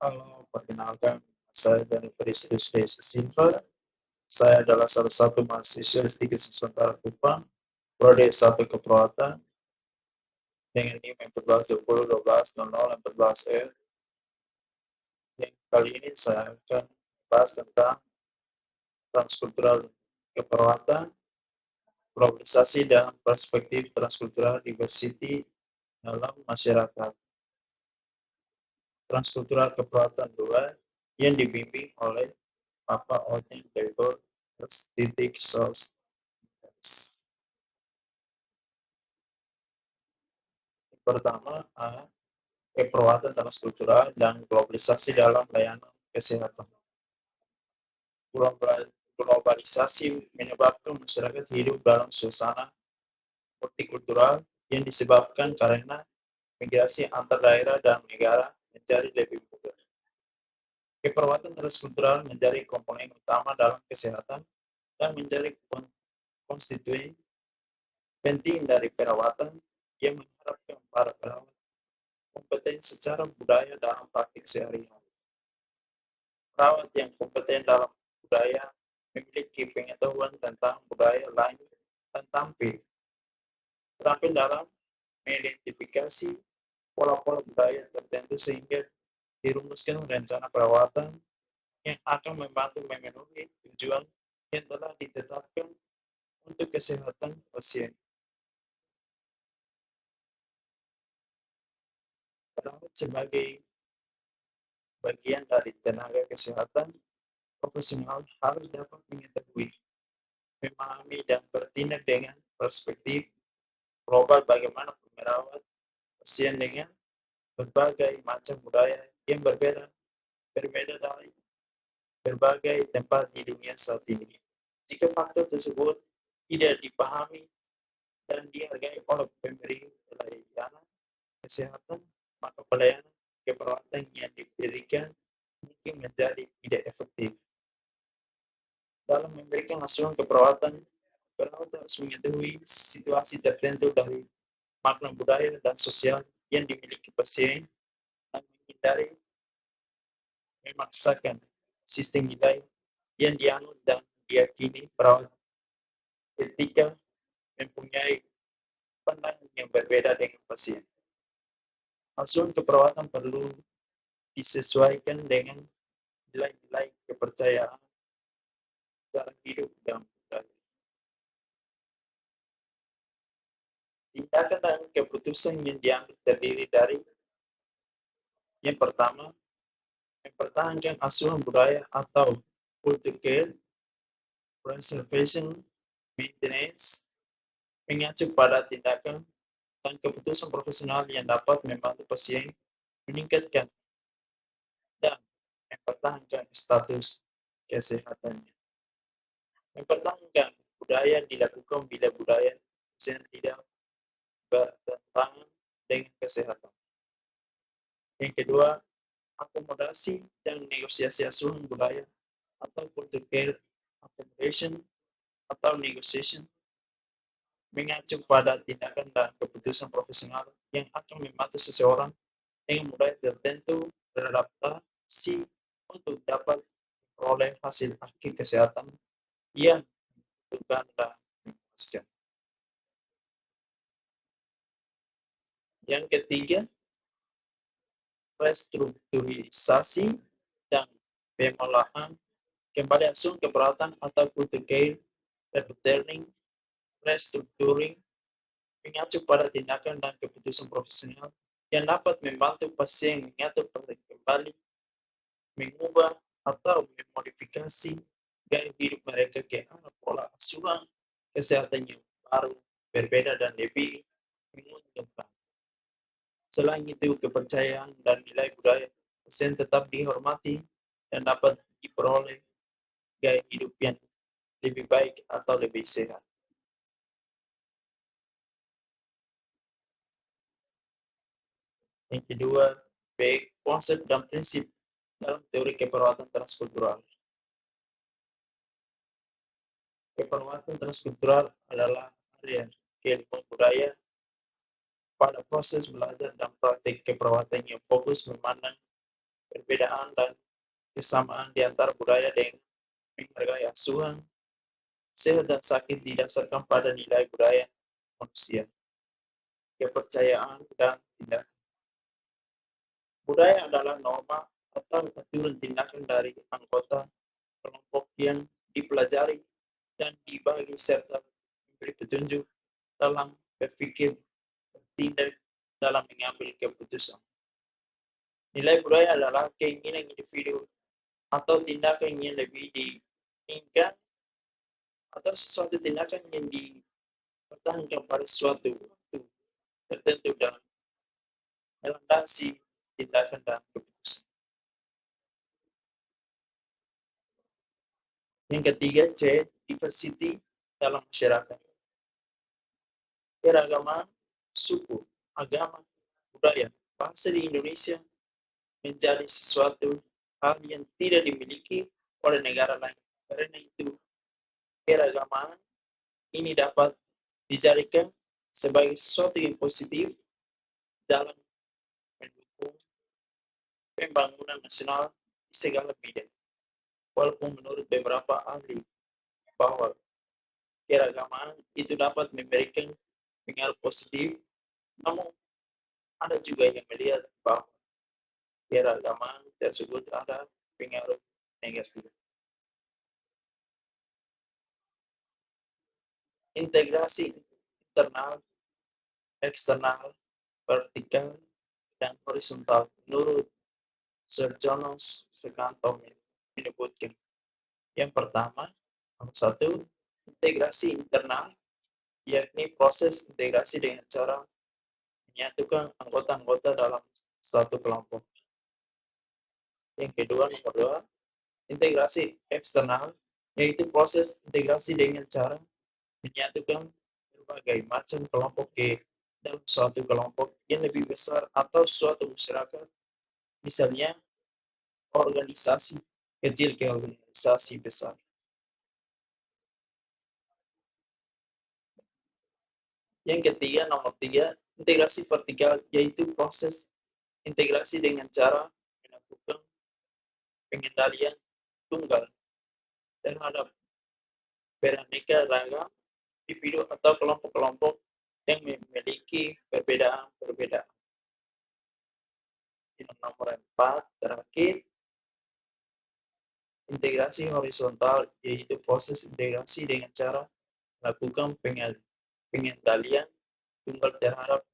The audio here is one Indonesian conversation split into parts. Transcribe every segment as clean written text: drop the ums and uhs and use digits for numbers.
Halo, perkenalkan, saya Danifrius Silva Silva. Saya adalah salah satu mahasiswa S3 Nusantara Kupang, Prodi S1 Keperawatan, dengan NIM 1420120014E. Yang kali ini saya akan membahas tentang transkultural keperawatan, globalisasi dan perspektif transkultural diversity dalam masyarakat. Transkultural keperawatan 2 yang dibimbing oleh Bapak Odin Debor titik sos. Pertama, keperawatan transkultural dan globalisasi dalam layanan kesehatan. Globalisasi menyebabkan masyarakat hidup dalam suasana multikultural yang disebabkan karena migrasi antar daerah dan negara menjadi lebih mudah. Keperawatan transkultural menjadi komponen utama dalam kesehatan dan menjadi konstituen penting dari perawatan yang mengharapkan para perawat kompeten secara budaya dalam praktik sehari-hari. Perawat yang kompeten dalam budaya memiliki pengetahuan tentang budaya lain dan terampil dalam mengidentifikasi pola-pola budaya tertentu sehingga dirumuskan rencana perawatan yang akan membantu memenuhi tujuan yang telah ditetapkan untuk kesehatan pasien. Perawat sebagai bagian dari tenaga kesehatan profesional harus dapat mengetahui, memahami, dan bertindak dengan perspektif global bagaimana merawat pasien dengan berbagai macam budaya yang berbeda dari berbagai tempat di dunia saat ini. Jika faktor tersebut tidak dipahami dan dihargai oleh pemberi pelayanan kesehatan, maka pelayanan keperawatan yang diberikan mungkin menjadi tidak efektif. Dalam memberikan asuhan keperawatan, perawat harus mengetahui situasi tertentu dari makna budaya dan sosial yang dimiliki pasien dan menghindari memaksakan sistem nilai yang dianut dan diyakini perawat ketika mempunyai pandangan yang berbeda dengan pasien. Asuhan keperawatan perlu disesuaikan dengan nilai-nilai kepercayaan, cara hidup, dan budaya. Tindakan dan keputusan yang diambil terdiri dari yang pertama, mempertahankan asuhan budaya atau culture care, preservation, maintenance, mengacu pada tindakan dan keputusan profesional yang dapat membantu pasien meningkatkan dan mempertahankan status kesehatannya. Mempertahankan budaya dilakukan bila budaya pasien tidak bertentangan dengan kesehatan. Yang kedua, akomodasi dan negosiasi asuhan budaya atau culture care accommodation atau negotiation mengacu pada tindakan dan keputusan profesional yang akan membantu seseorang dengan mudah tertentu beradaptasi untuk dapat memperoleh hasil akhir kesehatan yang dibutuhkan dan memuaskan. Yang ketiga, restrukturisasi dan pemulahan kembali asuhan keperawatan atau culture care returning restructuring mengacu pada tindakan dan keputusan profesional yang dapat membantu pasien mengatur kembali, mengubah, atau memodifikasi gaya hidup mereka ke arah pola asuhan kesehatan yang baru, berbeda, dan lebih menguntungkan. Selain itu, kepercayaan dan nilai budaya pasien tetap dihormati dan dapat diperoleh gaya hidup yang lebih baik atau lebih sehat. Yang kedua, baik konsep dan prinsip dalam teori keperawatan transkultural. Keperawatan transkultural adalah area keilmuan budaya pada proses belajar dan praktik keperawatan yang fokus memandang perbedaan dan kesamaan di antara budaya dengan menghargai asuhan, sehat dan sakit didasarkan pada nilai budaya manusia, kepercayaan, dan tindakan. Budaya adalah norma atau aturan tindakan dari anggota kelompok yang dipelajari dan dibagi serta memberi petunjuk dalam berpikir, bertindak, dalam mengambil keputusan. Nilai budaya adalah keinginan individu atau tindakan yang lebih diinginkan atau sesuatu tindakan yang dipertahankan pada suatu waktu tertentu dan melandasi tindakan dan keputusan. Yang ketiga, C, diversity dalam masyarakat. Keragaman suku, agama, budaya, bahasa di Indonesia menjadi sesuatu hal yang tidak dimiliki oleh negara lain. Karena itu, keragaman ini dapat dijadikan sebagai sesuatu yang positif dalam mendukung pembangunan nasional di segala bidang. Walaupun menurut beberapa ahli bahwa keragaman itu dapat memberikan pengaruh positif, namun ada juga yang melihat bahwa keragaman tersebut ada pengaruh negatif. Integrasi internal, eksternal, vertikal, dan horizontal menurut Sir Jonas Sukanto menyebutkan. Yang pertama, nomor satu, integrasi internal, yakni proses integrasi dengan cara menyatukan anggota-anggota dalam suatu kelompok. Yang kedua, nomor dua, integrasi eksternal, yaitu proses integrasi dengan cara menyatukan berbagai macam kelompok ke dalam suatu kelompok yang lebih besar atau suatu masyarakat, misalnya organisasi kecil ke organisasi besar. Yang ketiga, nomor tiga, integrasi vertikal, yaitu proses integrasi dengan cara melakukan pengendalian tunggal terhadap beraneka ragam individu atau kelompok-kelompok yang memiliki perbedaan-perbedaan. Yang nomor 4, terakhir, integrasi horizontal, yaitu proses integrasi dengan cara melakukan pengendalian tunggal terhadap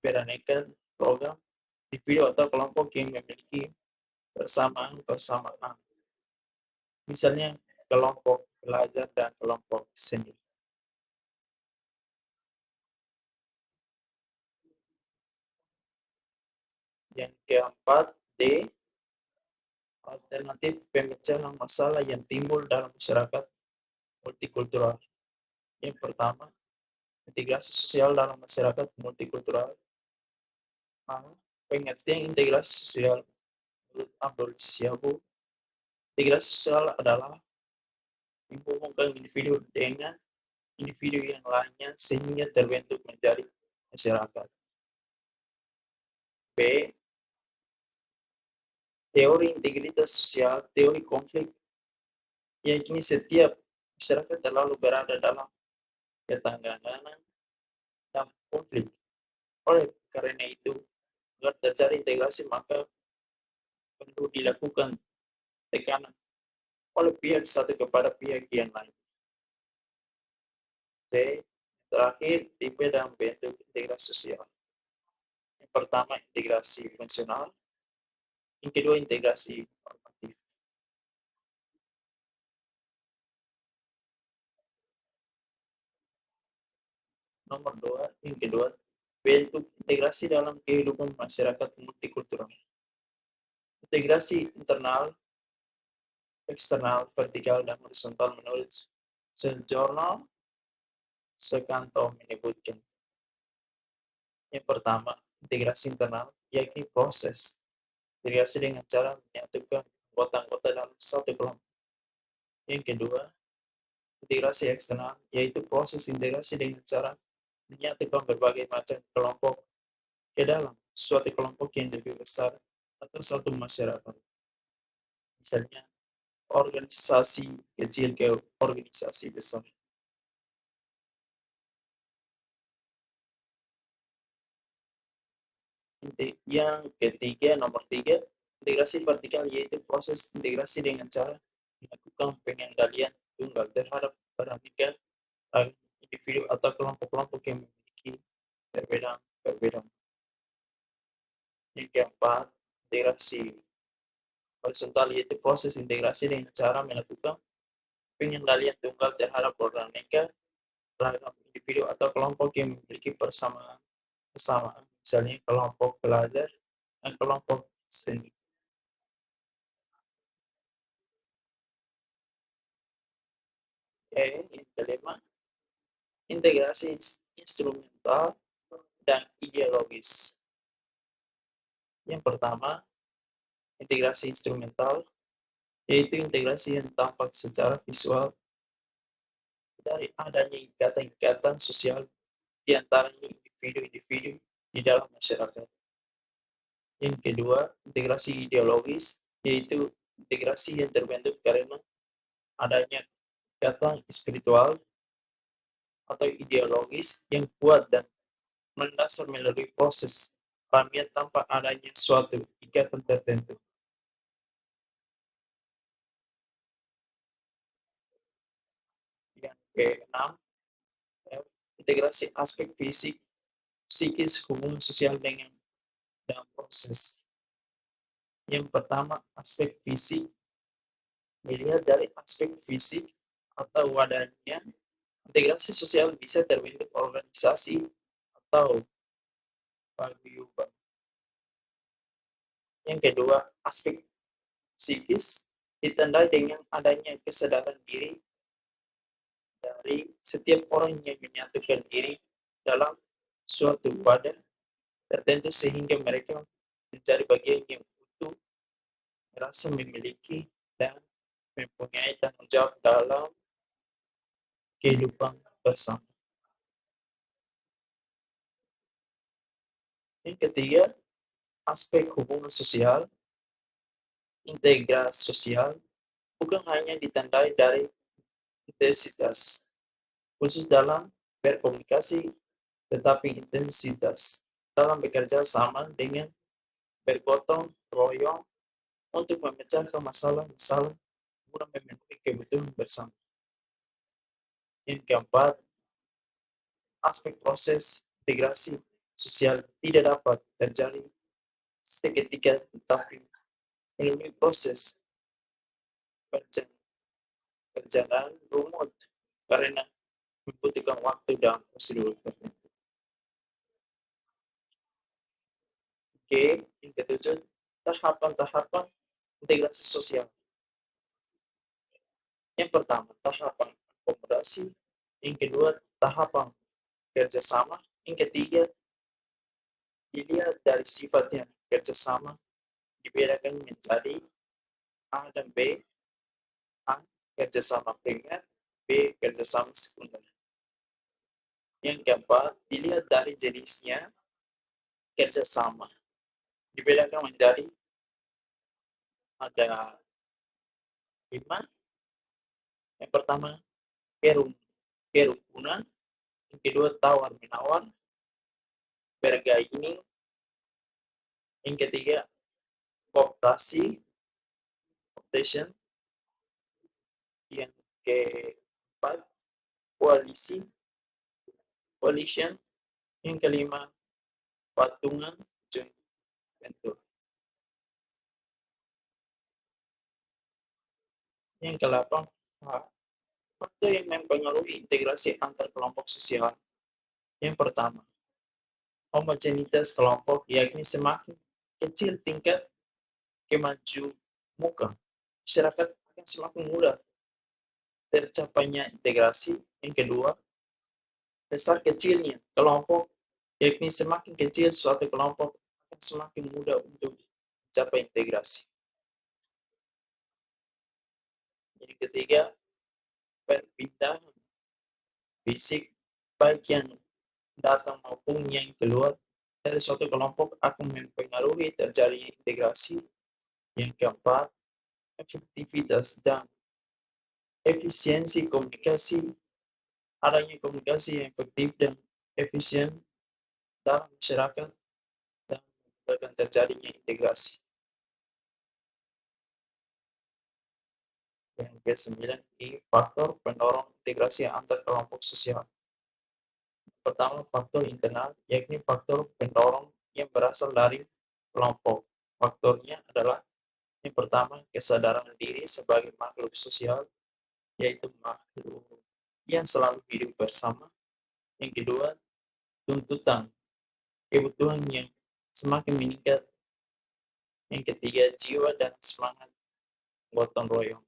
beraneka program individu atau kelompok yang memiliki persamaan. Misalnya kelompok belajar dan kelompok seni. Yang keempat, D, alternatif pemecahan masalah yang timbul dalam masyarakat multikultural. Yang pertama, integrasi sosial dalam masyarakat multikultural. Pengertian integrasi sosial menurut Abdul Syabu, integrasi sosial adalah menghubungkan individu dengan individu yang lainnya sehingga terbentuk menjadi masyarakat. B, teori integritas sosial, teori konflik, yakni setiap masyarakat terlalu berada dalam ketanggangan dan konflik. Oleh karena itu, agar terjadi integrasi maka perlu dilakukan tekanan oleh pihak satu kepada pihak yang lain. C, terakhir, tipe dan bentuk integrasi sosial. Yang pertama, integrasi fungsional. Yang kedua, integrasi normatif. Nomor dua, yang kedua, bentuk integrasi dalam kehidupan masyarakat multikultural. Integrasi internal, eksternal, vertikal, dan horizontal menurut Sojourner Sukanto menyebutkan. Yang pertama, integrasi internal, yakni proses integrasi dengan cara menyatukan anggota-anggota dalam satu kelompok. Yang kedua, integrasi eksternal, yaitu proses integrasi dengan cara menyatukan berbagai macam kelompok ke dalam suatu kelompok yang lebih besar atau satu masyarakat. Misalnya organisasi kecil ke organisasi besar. Yang ketiga, nomor tiga, integrasi vertikal yaitu proses integrasi dengan cara melakukan pengendalian tunggal terhadap parameter individu atau kelompok-kelompok yang memiliki perbedaan. Yang keempat, integrasi horizontal yaitu proses integrasi dengan cara melakukan pengendalian tunggal terhadap beraneka ragam individu atau kelompok yang memiliki persamaan, misalnya kelompok belajar dan kelompok seni. Yang kelima, integrasi instrumental dan ideologis. Yang pertama, integrasi instrumental, yaitu integrasi yang tampak secara visual dari adanya ikatan-ikatan sosial di antara individu-individu di dalam masyarakat. Yang kedua, integrasi ideologis, yaitu integrasi yang terbentuk karena adanya ikatan spiritual atau ideologis yang kuat dan mendasar melalui proses ramian tanpa adanya suatu ikatan tertentu. Yang keenam, integrasi aspek fisik, psikis, hubungan sosial dengan dalam proses. Yang pertama, aspek fisik, dilihat dari aspek fisik atau wadahnya, integrasi sosial bisa terbentuk organisasi atau paguyuban. Yang kedua, aspek psikis ditandai dengan adanya kesadaran diri dari setiap orang yang menyatukan diri dalam suatu wadah tertentu sehingga mereka menjadi bagian yang utuh, merasa memiliki dan mempunyai tanggung jawab dalam kehidupan bersama. Yang ketiga, aspek hubungan sosial, integrasi sosial, bukan hanya ditandai dari intensitas, khusus dalam berkomunikasi, tetapi intensitas dalam bekerja sama dengan bergotong royong untuk memecahkan masalah-masalah guna memenuhi kebutuhan bersama. Yang keempat, aspek proses integrasi sosial tidak dapat terjadi seketika, tetapi melalui proses perjalanan rumit karena membutuhkan waktu dan prosedur tertentu. Oke, yang ketujuh, tahapan-tahapan integrasi sosial. Yang pertama, tahapan akomodasi. Yang kedua, tahapan kerjasama. Yang ketiga, dilihat dari sifatnya kerjasama dibedakan menjadi A dan B. A, kerjasama primer. B, kerjasama sekunder. Yang keempat, dilihat dari jenisnya kerjasama dibedakan menjadi ada 5. Yang pertama, kerukunan. Yang kedua, tawar-menawar, bergaining. Yang ketiga, kooptasi, cooptation. Yang keempat, koalisi, coalition. Yang kelima, patungan, joint venture. Yang ke-8, faktor yang mempengaruhi integrasi antar kelompok sosial. Yang pertama, homogenitas kelompok, yakni semakin kecil tingkat kemajemukan masyarakat akan semakin mudah tercapainya integrasi. Yang kedua, besar kecilnya kelompok, yakni semakin kecil suatu kelompok akan semakin mudah untuk mencapai integrasi. Yang ketiga, perpindahan fisik baik yang datang maupun yang keluar dari suatu kelompok akan mempengaruhi terjadinya integrasi. Yang keempat, efektivitas dan efisiensi komunikasi. Adanya komunikasi yang efektif dan efisien dalam masyarakat dan menyebabkan terjadinya integrasi. Yang kesembilan ini faktor pendorong integrasi antar kelompok sosial. Pertama, faktor internal, yakni faktor pendorong yang berasal dari kelompok. Faktornya adalah yang pertama, kesadaran diri sebagai makhluk sosial, yaitu makhluk yang selalu hidup bersama. Yang kedua, tuntutan, kebutuhan yang semakin meningkat. Yang ketiga, jiwa dan semangat gotong royong.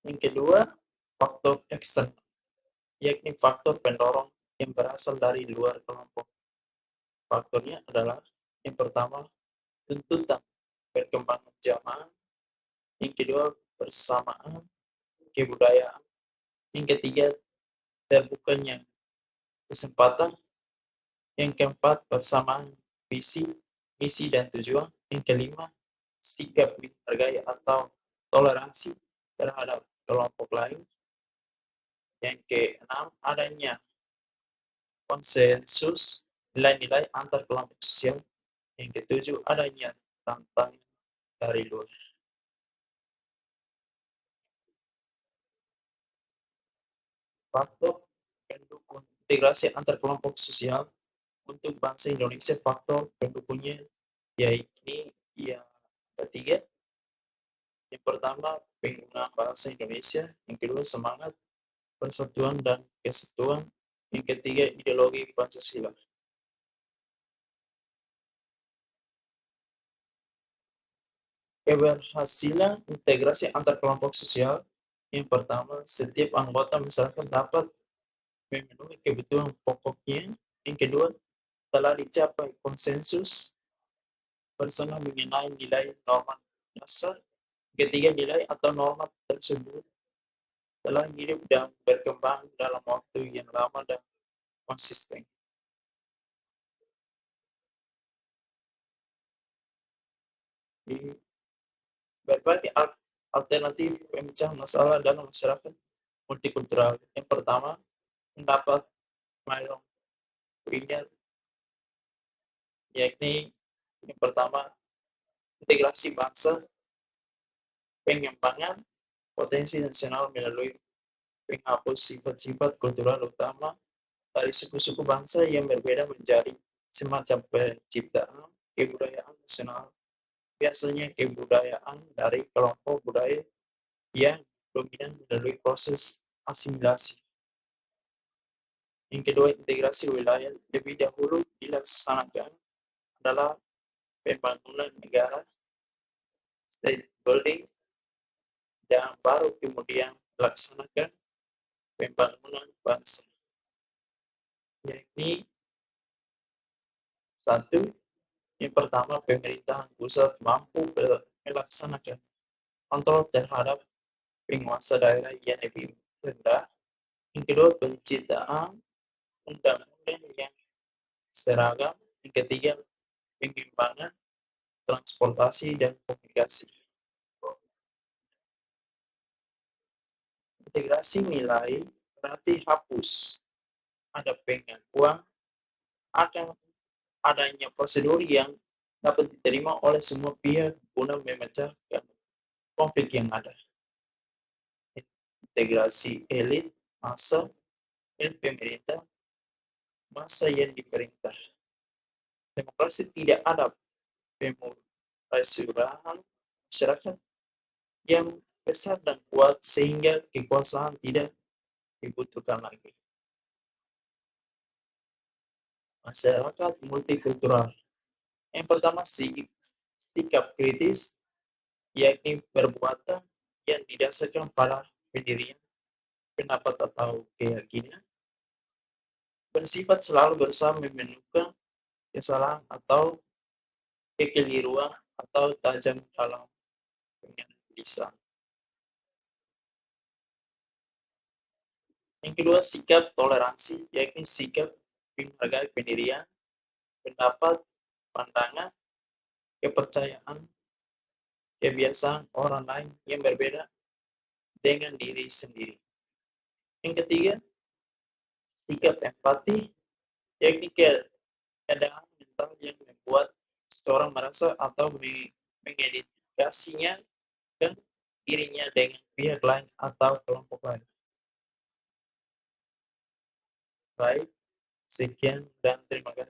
Yang kedua, faktor eksternal, yakni faktor pendorong yang berasal dari luar kelompok. Faktornya adalah yang pertama, tuntutan perkembangan zaman, yang kedua, persamaan kebudayaan, yang ketiga, terbukanya kesempatan, yang keempat, persamaan visi, misi, dan tujuan, yang kelima, sikap menghargai atau toleransi terhadap kelompok lain, yang keenam, adanya konsensus nilai-nilai antar kelompok sosial, yang ketujuh, adanya tantangan dari luar. Faktor pendukung integrasi antar kelompok sosial untuk bangsa Indonesia, faktor pendukungnya yaitu yang ketiga, yang pertama penggunaan bahasa Indonesia, yang kedua semangat persatuan dan kesatuan, yang ketiga ideologi Pancasila. Keberhasilan integrasi antar kelompok sosial, yang pertama, setiap anggota masyarakat dapat memenuhi kebutuhan pokoknya. Yang kedua, telah dicapai konsensus bersama mengenai nilai norma dasar. Ketiga, nilai atau norma tersebut telah hidup dan berkembang dalam waktu yang lama dan konsisten. Di berbagai alternatif pemecahan masalah dalam masyarakat multikultural. Yang pertama, mendapat Myron Wiener, yakni yang pertama, integrasi bangsa, pengembangan potensi nasional melalui penghapus sifat-sifat kultural utama dari suku-suku bangsa yang berbeda menjadi semacam penciptaan kebudayaan nasional, biasanya kebudayaan dari kelompok budaya yang dominan melalui proses asimilasi. Yang kedua, integrasi wilayah lebih dahulu dilaksanakan adalah pembangunan negara, state building, dan baru kemudian dilaksanakan pembangunan bangsa. Yakni satu, yang pertama, pemerintahan pusat mampu melaksanakan kontrol terhadap penguasa daerah yang lebih rendah. Yang kedua, penciptaan undang-undang yang seragam. Yang ketiga, pengembangan transportasi dan komunikasi. Integrasi nilai berarti hapus ada pengakuan akan adanya prosedur yang dapat diterima oleh semua pihak guna memecahkan konflik yang ada. Integrasi elit, massa, dan pemerintah, massa yang diperintah. Demokrasi tidak ada pemusuhan masyarakat yang besar dan kuat sehingga kekuasaan tidak dibutuhkan lagi. Masyarakat multikultural. Yang pertama, sikap kritis, yakni perbuatan yang didasarkan pada pendirian, pendapat atau keyakinan, bersifat selalu berusaha menemukan kesalahan atau kekeliruan atau tajam dalam penyelidikan. Yang kedua, sikap toleransi, yakni sikap menghargai pendirian, pendapat, pandangan, kepercayaan, kebiasaan orang lain yang berbeda dengan diri sendiri. Yang ketiga, sikap empati, yakni keadaan mental yang membuat seseorang merasa atau mengidentifikasinya dan dirinya dengan pihak lain atau kelompok lain. Baik, sekian dan terima kasih.